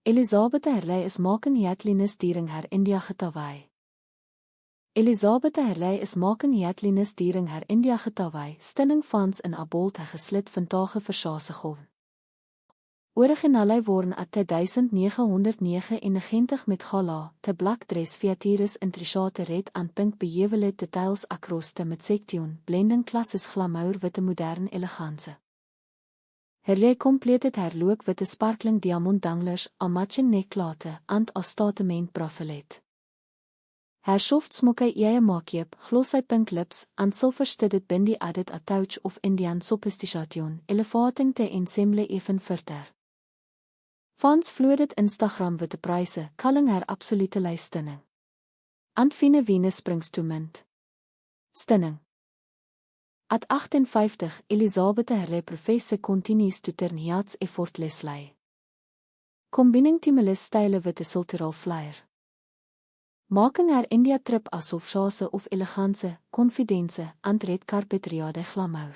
Elizabeth Herley is making Yatlinus diering her India getawai. Elizabeth Herley is making Yatlinus diering her India getawai, stinning fans in Abolt hy geslit vantage versasig. Originalei worden at 1999 met gala, te black dress fiaturis intricate red and pink bejewele details acroste met section, blending classes glamour witte modern elegance. Herley completed haar look witte sparkling diamond danglers, a matching necklate, and a statement bracelet. Her soft smoky eie make-up, glossy pink lips, and silver-studded bindi added a touch of Indian sophistication, elevating the ensemble even further. Fans flooded Instagram with the pryse, calling her absolutely stunning. And fine Venus springs to mint. Stunning. At 58, Elizabeth Herley professor continues to turn yachts effortlessly. Combining timeless style with a sultural flair. Making her India trip asof shase of elegance, confidence, and red carpet riade glamour.